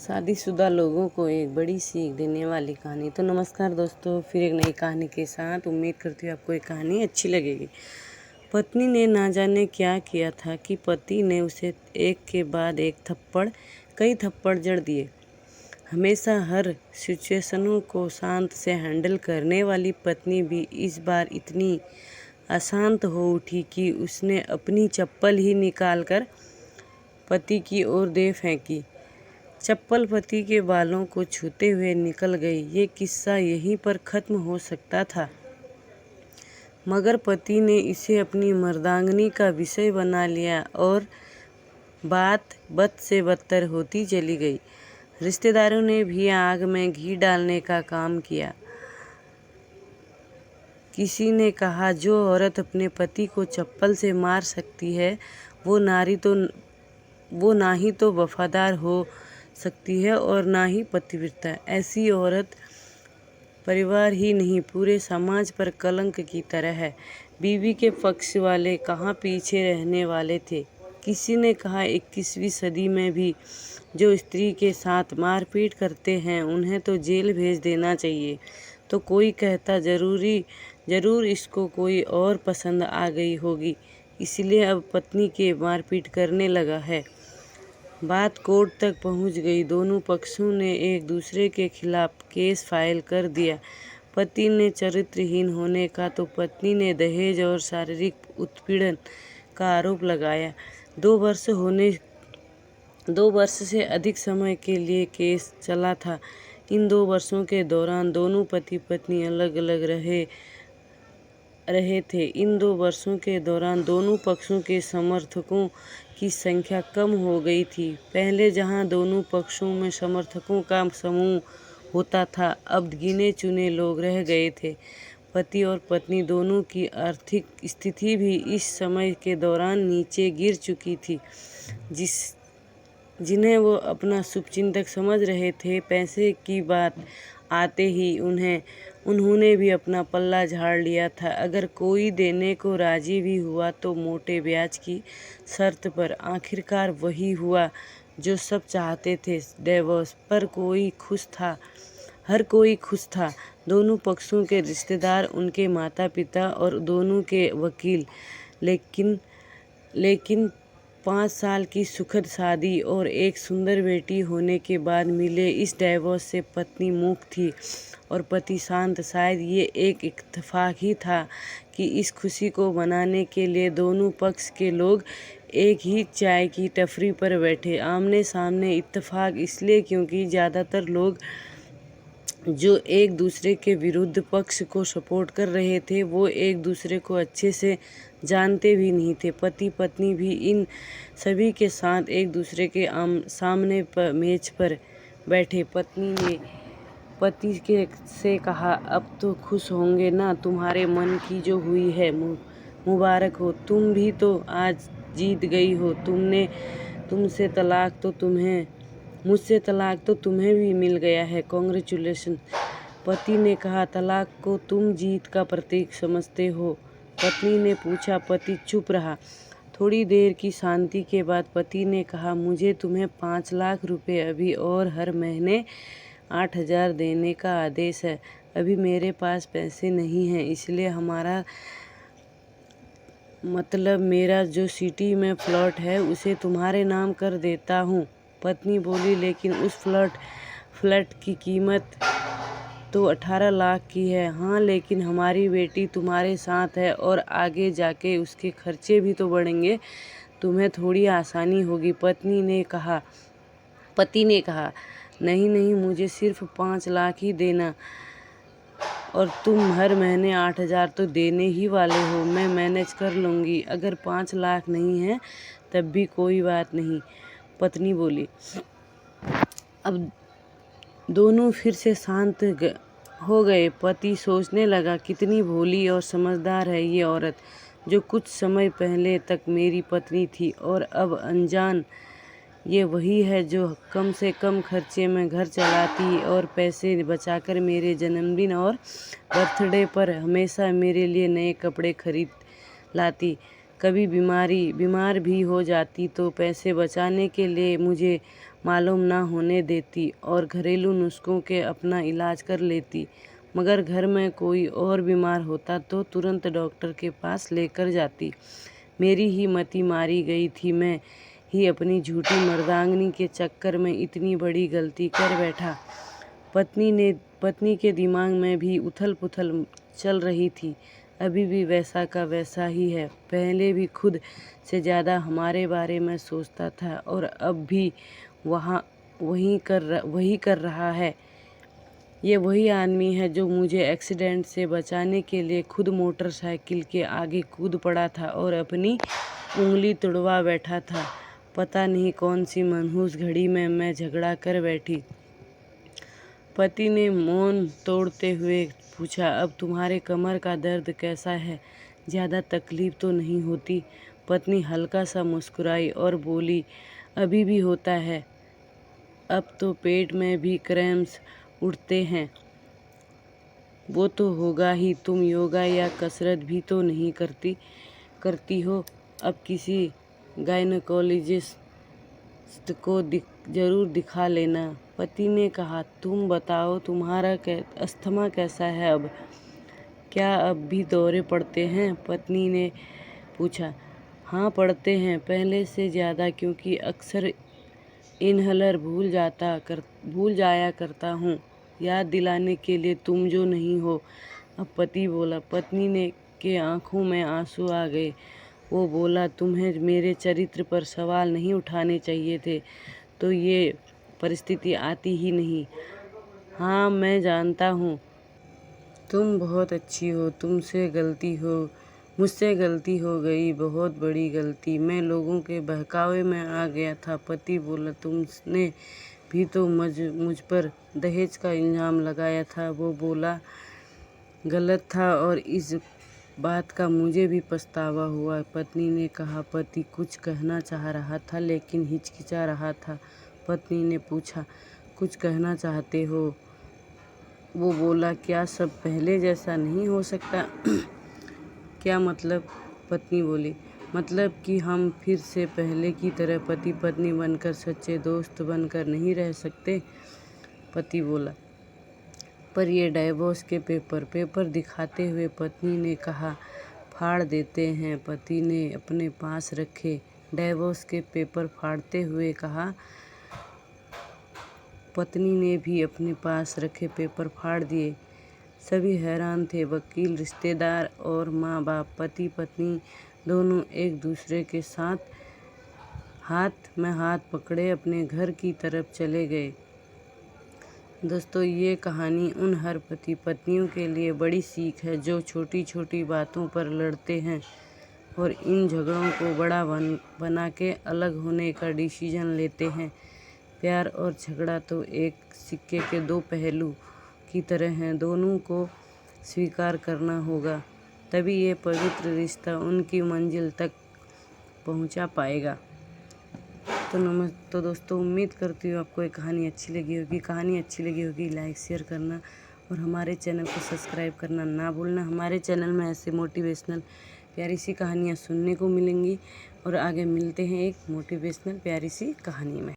शादीशुदा लोगों को एक बड़ी सीख देने वाली कहानी। तो नमस्कार दोस्तों, फिर एक नई कहानी के साथ उम्मीद करती हूँ आपको ये कहानी अच्छी लगेगी। पत्नी ने ना जाने क्या किया था कि पति ने उसे एक के बाद एक कई थप्पड़ जड़ दिए। हमेशा हर सिचुएशनों को शांत से हैंडल करने वाली पत्नी भी इस बार इतनी अशांत हो उठी कि उसने अपनी चप्पल ही निकाल कर पति की ओर दे फेंकी। चप्पल पति के बालों को छूते हुए निकल गई। ये किस्सा यहीं पर ख़त्म हो सकता था, मगर पति ने इसे अपनी मर्दांगनी का विषय बना लिया और बात बद से बदतर होती चली गई। रिश्तेदारों ने भी आग में घी डालने का काम किया। किसी ने कहा, जो औरत अपने पति को चप्पल से मार सकती है वो ना ही तो वफादार हो सकती है और ना ही पतिव्रता। ऐसी औरत परिवार ही नहीं पूरे समाज पर कलंक की तरह है। बीवी के पक्ष वाले कहाँ पीछे रहने वाले थे। किसी ने कहा, 21वीं सदी में भी जो स्त्री के साथ मारपीट करते हैं उन्हें तो जेल भेज देना चाहिए। तो कोई कहता, जरूर इसको कोई और पसंद आ गई होगी, इसलिए अब पत्नी के मारपीट करने लगा है। बात कोर्ट तक पहुंच गई। दोनों पक्षों ने एक दूसरे के खिलाफ केस फाइल कर दिया। पति ने चरित्रहीन होने का तो पत्नी ने दहेज और शारीरिक उत्पीड़न का आरोप लगाया। 2 वर्ष से अधिक समय के लिए केस चला था। इन 2 वर्षों के दौरान दोनों पति पत्नी अलग अलग रहे थे। इन 2 वर्षों के दौरान दोनों पक्षों के समर्थकों की संख्या कम हो गई थी। पहले जहां दोनों पक्षों में समर्थकों का समूह होता था, अब गिने चुने लोग रह गए थे। पति और पत्नी दोनों की आर्थिक स्थिति भी इस समय के दौरान नीचे गिर चुकी थी। जिन्हें वो अपना शुभचिंतक समझ रहे थे, पैसे की बात आते ही उन्होंने भी अपना पल्ला झाड़ लिया था। अगर कोई देने को राजी भी हुआ तो मोटे ब्याज की शर्त पर। आखिरकार वही हुआ जो सब चाहते थे, डिवोर्स। पर हर कोई खुश था। दोनों पक्षों के रिश्तेदार, उनके माता पिता और दोनों के वकील। लेकिन 5 साल की सुखद शादी और एक सुंदर बेटी होने के बाद मिले इस डिवोर्स से पत्नी मूक थी और पति शांत। शायद ये एक इत्तेफाक ही था कि इस खुशी को मनाने के लिए दोनों पक्ष के लोग एक ही चाय की टपरी पर बैठे, आमने सामने। इत्तेफाक इसलिए क्योंकि ज़्यादातर लोग जो एक दूसरे के विरुद्ध पक्ष को सपोर्ट कर रहे थे वो एक दूसरे को अच्छे से जानते भी नहीं थे। पति पत्नी भी इन सभी के साथ एक दूसरे के सामने मेज पर बैठे। पत्नी ने पति से कहा, अब तो खुश होंगे ना, तुम्हारे मन की जो हुई है मुबारक हो। तुम भी तो आज जीत गई हो। मुझसे तलाक तो तुम्हें भी मिल गया है, कांग्रेचुलेशन। पति ने कहा, तलाक को तुम जीत का प्रतीक समझते हो? पत्नी ने पूछा। पति चुप रहा। थोड़ी देर की शांति के बाद पति ने कहा, मुझे तुम्हें 5 लाख रुपए अभी और हर महीने 8,000 देने का आदेश है। अभी मेरे पास पैसे नहीं हैं, इसलिए मेरा जो सिटी में फ्लैट है उसे तुम्हारे नाम कर देता हूँ। पत्नी बोली, लेकिन उस फ्लैट की कीमत तो 18 लाख की है। हाँ, लेकिन हमारी बेटी तुम्हारे साथ है और आगे जाके उसके खर्चे भी तो बढ़ेंगे, तुम्हें थोड़ी आसानी होगी। पति ने कहा, नहीं, मुझे सिर्फ 5 लाख ही देना और तुम हर महीने 8,000 तो देने ही वाले हो। मैं मैनेज कर लूँगी। अगर 5 लाख नहीं है तब भी कोई बात नहीं, पत्नी बोली। अब दोनों फिर से शांत हो गए। पति सोचने लगा, कितनी भोली और समझदार है ये औरत, जो कुछ समय पहले तक मेरी पत्नी थी और अब अनजान। ये वही है जो कम से कम खर्चे में घर चलाती और पैसे बचाकर मेरे जन्मदिन और बर्थडे पर हमेशा मेरे लिए नए कपड़े खरीद लाती। कभी बीमार भी हो जाती तो पैसे बचाने के लिए मुझे मालूम ना होने देती और घरेलू नुस्खों के अपना इलाज कर लेती। मगर घर में कोई और बीमार होता तो तुरंत डॉक्टर के पास लेकर जाती। मेरी ही मति मारी गई थी। मैं ही अपनी झूठी मर्दांगनी के चक्कर में इतनी बड़ी गलती कर बैठा। पत्नी के दिमाग में भी उथल पुथल चल रही थी। अभी भी वैसा का वैसा ही है। पहले भी खुद से ज़्यादा हमारे बारे में सोचता था और अब भी वही कर रहा है। ये वही आदमी है जो मुझे एक्सीडेंट से बचाने के लिए खुद मोटरसाइकिल के आगे कूद पड़ा था और अपनी उंगली तुड़वा बैठा था। पता नहीं कौन सी मनहूस घड़ी में मैं झगड़ा कर बैठी। पति ने मौन तोड़ते हुए पूछा, अब तुम्हारे कमर का दर्द कैसा है? ज़्यादा तकलीफ तो नहीं होती? पत्नी हल्का सा मुस्कुराई और बोली, अभी भी होता है। अब तो पेट में भी क्रैम्स उठते हैं। वो तो होगा ही। तुम योगा या कसरत भी तो नहीं करती हो। अब किसी गायनकोलॉजिस्ट को जरूर दिखा लेना। पति ने कहा, तुम बताओ तुम्हारा अस्थमा कैसा है अब? क्या अब भी दौरे पड़ते हैं? पत्नी ने पूछा। हाँ पड़ते हैं, पहले से ज़्यादा, क्योंकि अक्सर इनहेलर भूल जाया करता हूँ याद दिलाने के लिए तुम जो नहीं हो। अब पति बोला। पत्नी के आंखों में आंसू आ गए। वो बोला, तुम्हें मेरे चरित्र पर सवाल नहीं उठाने चाहिए थे तो ये परिस्थिति आती ही नहीं। हाँ मैं जानता हूँ तुम बहुत अच्छी हो। मुझसे गलती हो गई, बहुत बड़ी गलती। मैं लोगों के बहकावे में आ गया था। पति बोला, तुमने भी तो मुझ पर दहेज का इल्ज़ाम लगाया था। वो बोला, गलत था और इस बात का मुझे भी पछतावा हुआ। पत्नी ने कहा। पति कुछ कहना चाह रहा था लेकिन हिचकिचा रहा था। पत्नी ने पूछा, कुछ कहना चाहते हो? वो बोला, क्या सब पहले जैसा नहीं हो सकता? क्या मतलब? पत्नी बोली, मतलब कि हम फिर से पहले की तरह पति पत्नी बनकर सच्चे दोस्त बनकर नहीं रह सकते? पति बोला, पर ये डाइवोर्स के पेपर दिखाते हुए पत्नी ने कहा, फाड़ देते हैं। पति ने अपने पास रखे डाइवोर्स के पेपर फाड़ते हुए कहा। पत्नी ने भी अपने पास रखे पेपर फाड़ दिए। सभी हैरान थे, वकील, रिश्तेदार और माँ बाप। पति पत्नी दोनों एक दूसरे के साथ हाथ में हाथ पकड़े अपने घर की तरफ चले गए। दोस्तों, ये कहानी उन हर पति पत्नियों के लिए बड़ी सीख है जो छोटी छोटी बातों पर लड़ते हैं और इन झगड़ों को बड़ा बना के अलग होने का डिसीजन लेते हैं। प्यार और झगड़ा तो एक सिक्के के दो पहलू की तरह हैं। दोनों को स्वीकार करना होगा, तभी ये पवित्र रिश्ता उनकी मंजिल तक पहुंचा पाएगा। तो दोस्तों, उम्मीद करती हूँ आपको ये कहानी अच्छी लगी होगी। लाइक शेयर करना और हमारे चैनल को सब्सक्राइब करना ना भूलना। हमारे चैनल में ऐसे मोटिवेशनल प्यारी सी कहानियाँ सुनने को मिलेंगी और आगे मिलते हैं एक मोटिवेशनल प्यारी सी कहानी में।